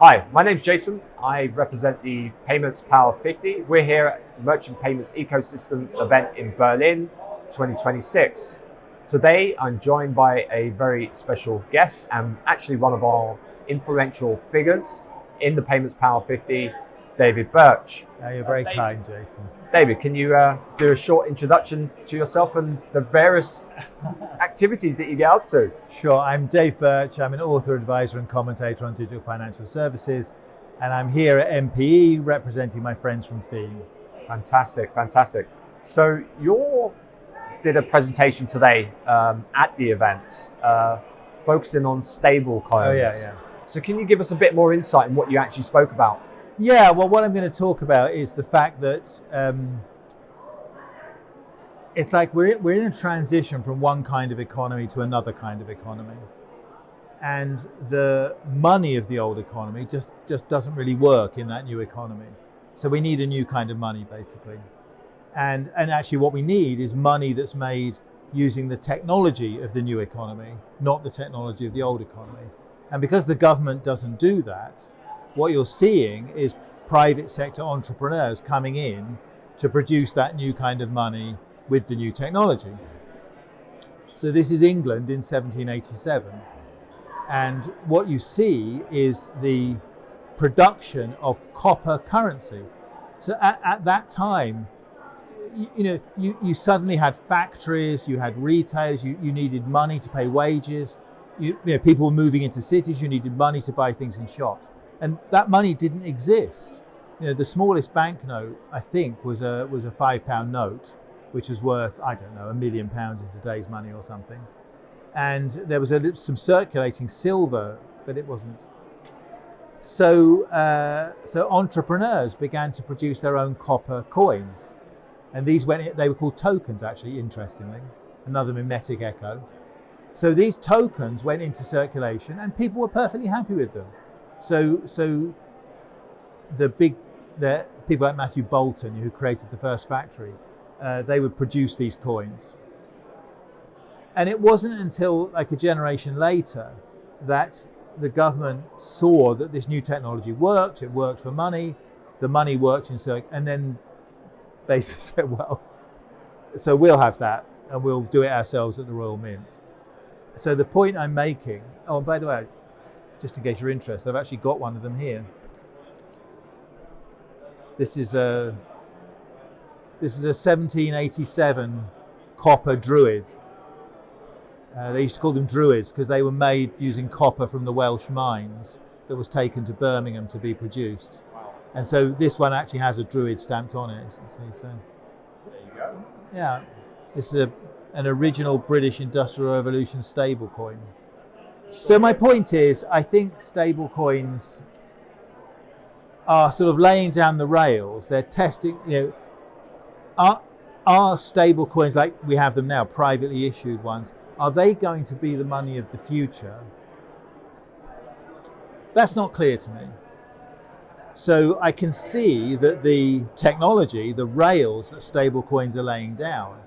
Hi, my name's Jason. I represent the Payments Power 50. We're here at Merchant Payments Ecosystem event in Berlin 2026. Today, I'm joined by a very special guest and actually one of our influential figures in the Payments Power 50, David Birch. You're very kind, Jason. David, can you do a short introduction to yourself and the various activities that you get up to? Sure, I'm Dave Birch. I'm an author, advisor and commentator on digital financial services. And I'm here at MPE representing my friends from Theme. Fantastic, fantastic. So you did a presentation today at the event focusing on stablecoins. Oh, yeah. So can you give us a bit more insight in what you actually spoke about? Yeah, well, what I'm going to talk about is the fact that it's like we're in a transition from one kind of economy to another kind of economy. And the money of the old economy just doesn't really work in that new economy. So we need a new kind of money, basically. And actually what we need is money that's made using the technology of the new economy, not the technology of the old economy. And because the government doesn't do that, what you're seeing is private sector entrepreneurs coming in to produce that new kind of money with the new technology. So this is England in 1787. And what you see is the production of copper currency. So at that time, you suddenly had factories, you had retailers, you needed money to pay wages. People were moving into cities, you needed money to buy things in shops. And that money didn't exist. The smallest banknote, I think, was a £5 note, which was worth, I don't know, £1 million in today's money or something. And there was some circulating silver, but it wasn't. So entrepreneurs began to produce their own copper coins. And they were called tokens, actually, interestingly, another mimetic echo. So these tokens went into circulation and people were perfectly happy with them. So the people like Matthew Bolton, who created the first factory, they would produce these coins. And it wasn't until like a generation later that the government saw that this new technology worked. It worked for money. The money worked in circulation, and then basically said, well, so we'll have that and we'll do it ourselves at the Royal Mint. So the point I'm making, oh, and by the way, just in case you're interested, I've actually got one of them here. This is a 1787 copper druid. They used to call them druids because they were made using copper from the Welsh mines that was taken to Birmingham to be produced. Wow. And so this one actually has a druid stamped on it. So there you go. Yeah, this is an original British Industrial Revolution stablecoin. So my point is, I think stablecoins are sort of laying down the rails. They're testing, are stablecoins like we have them now, privately issued ones, are they going to be the money of the future? That's not clear to me. So I can see that the technology, the rails that stablecoins are laying down,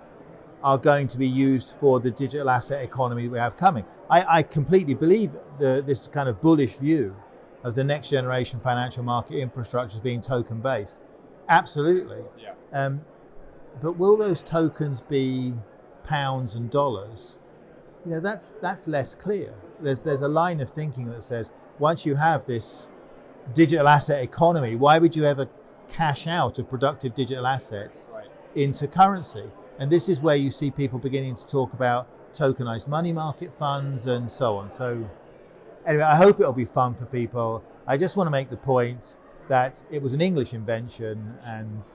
are going to be used for the digital asset economy we have coming. I completely believe this kind of bullish view of the next generation financial market infrastructure as being token based. Absolutely. Yeah. But will those tokens be pounds and dollars? That's less clear. There's a line of thinking that says once you have this digital asset economy, why would you ever cash out of productive digital assets into currency? And this is where you see people beginning to talk about tokenized money market funds and so on. So anyway, I hope it'll be fun for people. I just want to make the point that it was an English invention and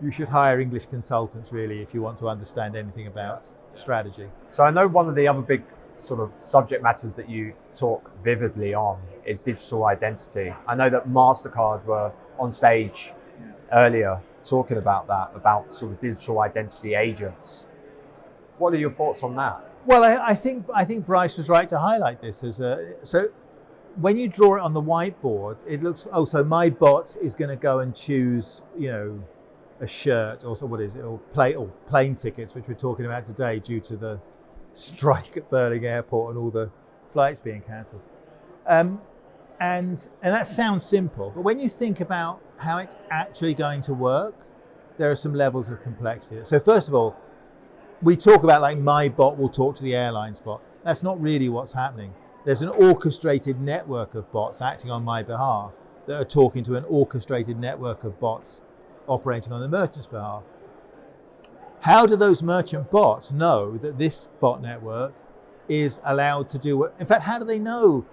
you should hire English consultants really if you want to understand anything about strategy. So I know one of the other big sort of subject matters that you talk vividly on is digital identity. I know that MasterCard were on stage earlier talking about that, about sort of digital identity agents. What are your thoughts on that? Well, I think Bryce was right to highlight this as so when you draw it on the whiteboard, it looks, so my bot is going to go and choose, a shirt or so, what is it, or plane tickets, which we're talking about today due to the strike at Berlin airport and all the flights being cancelled. And that sounds simple, but when you think about how it's actually going to work, there are some levels of complexity. So first of all, we talk about like my bot will talk to the airline's bot. That's not really what's happening. There's an orchestrated network of bots acting on my behalf that are talking to an orchestrated network of bots operating on the merchant's behalf. How do those merchant bots know that this bot network is allowed to do what? In fact, how do they know,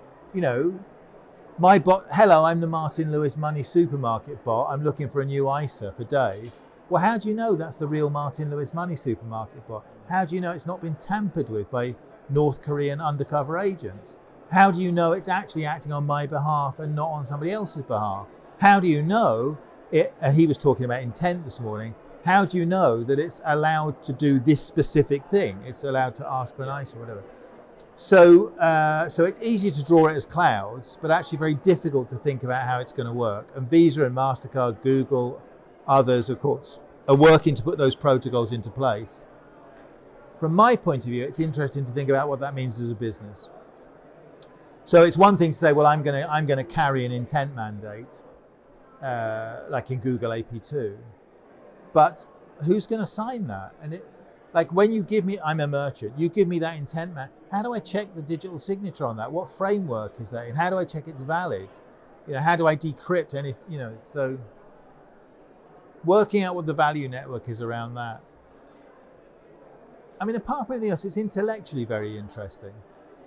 my bot, hello, I'm the Martin Lewis Money Supermarket bot. I'm looking for a new ISA for Dave. Well, how do you know that's the real Martin Lewis Money Supermarket bot? How do you know it's not been tampered with by North Korean undercover agents? How do you know it's actually acting on my behalf and not on somebody else's behalf? How do you know it, and he was talking about intent this morning, how do you know that it's allowed to do this specific thing? It's allowed to ask for an ISA or whatever. So it's easy to draw it as clouds, but actually very difficult to think about how it's going to work. And Visa and MasterCard, Google, others, of course, are working to put those protocols into place. From my point of view, it's interesting to think about what that means as a business. So it's one thing to say, well, I'm going to carry an intent mandate, like in Google AP2, but who's going to sign that? And like when you give me, I'm a merchant, you give me that intent mandate. How do I check the digital signature on that? What framework is that in? How do I check it's valid? How do I decrypt any? So working out what the value network is around that. I mean, apart from anything else, it's intellectually very interesting.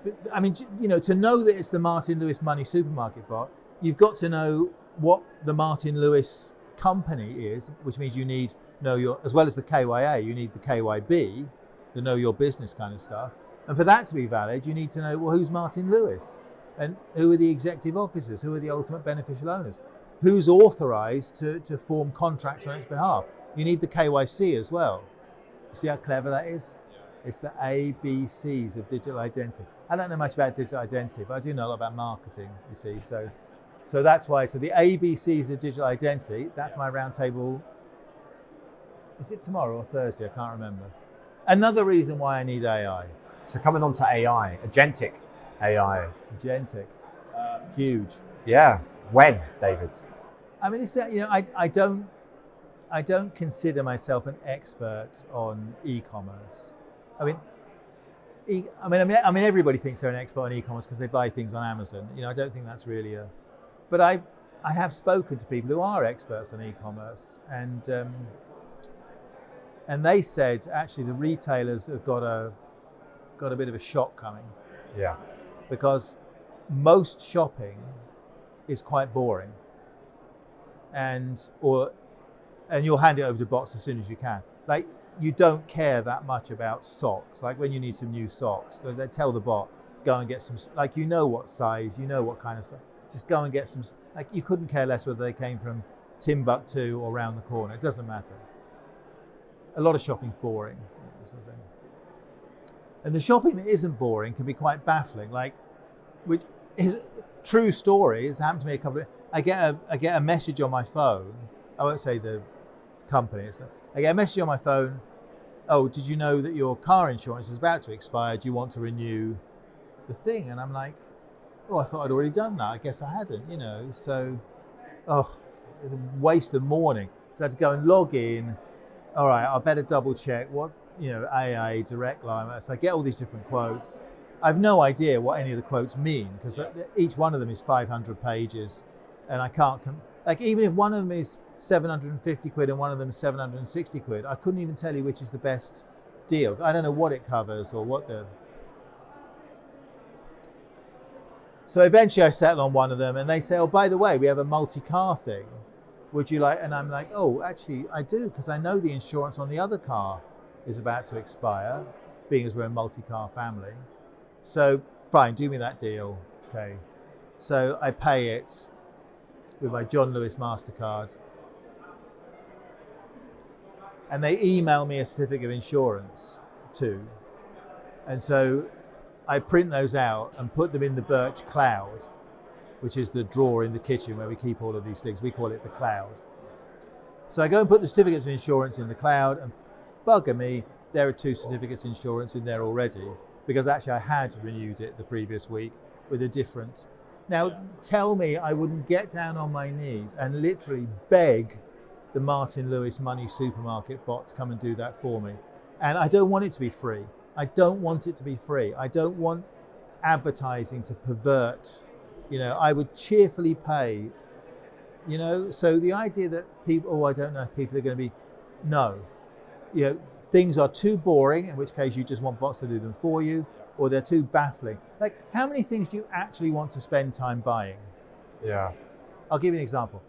But, I mean, to know that it's the Martin Lewis Money Supermarket bot, you've got to know what the Martin Lewis company is, which means you need know your, as well as the KYA, you need the KYB, the know your business kind of stuff. And for that to be valid, you need to know, well, who's Martin Lewis? And who are the executive officers? Who are the ultimate beneficial owners? Who's authorized to form contracts on its behalf? You need the KYC as well. See how clever that is? It's the ABCs of digital identity. I don't know much about digital identity, but I do know a lot about marketing, you see. So that's why, so the ABCs of digital identity, that's my roundtable. Is it tomorrow or Thursday? I can't remember. Another reason why I need AI. So coming on to AI, agentic AI. Agentic, huge. Yeah, when, David? I mean, I don't consider myself an expert on e-commerce. I mean, everybody thinks they're an expert on e-commerce because they buy things on Amazon. I don't think that's really but I have spoken to people who are experts on e-commerce, and they said actually the retailers have got a bit of a shock coming. Yeah. Because most shopping is quite boring, and you'll hand it over to bots as soon as you can. Like, you don't care that much about socks. Like when you need some new socks, they tell the bot, go and get some, like, what size, what kind of size, just go and get some, like, you couldn't care less whether they came from Timbuktu or around the corner, it doesn't matter. A lot of shopping's boring, sort of thing. And the shopping that isn't boring can be quite baffling, like, which is true story, it's happened to me a couple of, I get a message on my phone, I won't say the company, I get a message on my phone, oh, did you know that your car insurance is about to expire? Do you want to renew the thing? And I'm like, oh, I thought I'd already done that. I guess I hadn't, So, it's a waste of morning. So I had to go and log in. All right, I better double check what, AA, direct line. So I get all these different quotes. I've no idea what any of the quotes mean because each one of them is 500 pages, and I can't, even if one of them is 750 quid and one of them is 760 quid, I couldn't even tell you which is the best deal. I don't know what it covers or what the... So eventually I settle on one of them and they say, oh, by the way, we have a multi-car thing. Would you like, and I'm like, oh, actually I do, because I know the insurance on the other car is about to expire, being as we're a multi-car family. So fine, do me that deal. Okay. So I pay it with my John Lewis MasterCard. And they email me a certificate of insurance too. And so I print those out and put them in the Birch cloud, which is the drawer in the kitchen where we keep all of these things. We call it the cloud. So I go and put the certificates of insurance in the cloud, and bugger me, there are 2 certificates of insurance in there already, because actually I had renewed it the previous week with a different Now, tell me I wouldn't get down on my knees and literally beg the Martin Lewis Money Supermarket bot to come and do that for me. And I don't want it to be free. I don't want it to be free. I don't want advertising to pervert. I would cheerfully pay. So the idea that people, I don't know if people are going to be, no. Things are too boring, in which case you just want bots to do them for you, or they're too baffling. Like, how many things do you actually want to spend time buying? Yeah. I'll give you an example.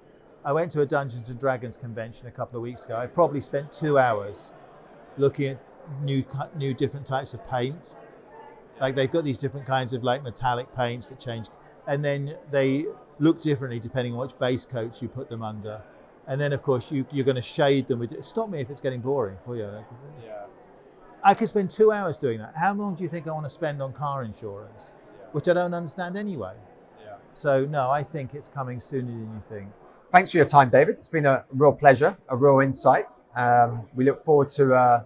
I went to a Dungeons and Dragons convention a couple of weeks ago. I probably spent 2 hours looking at new different types of paint. Like, they've got these different kinds of like metallic paints that change, and then they look differently depending on which base coats you put them under. And then, of course, you're going to shade them with. Stop me if it's getting boring for you. Yeah. I could spend 2 hours doing that. How long do you think I want to spend on car insurance, which I don't understand anyway? Yeah. So no, I think it's coming sooner than you think. Thanks for your time, David. It's been a real pleasure, a real insight. We look forward to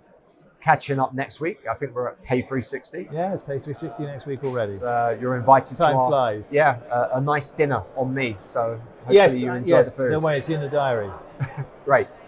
catching up next week. I think we're at Pay 360. Yeah, it's Pay 360 next week already. So, you're invited Time to our, flies. Yeah, a nice dinner on me. So hopefully Yes, you enjoy yes. the food. Don't worry, it's in the diary. Great.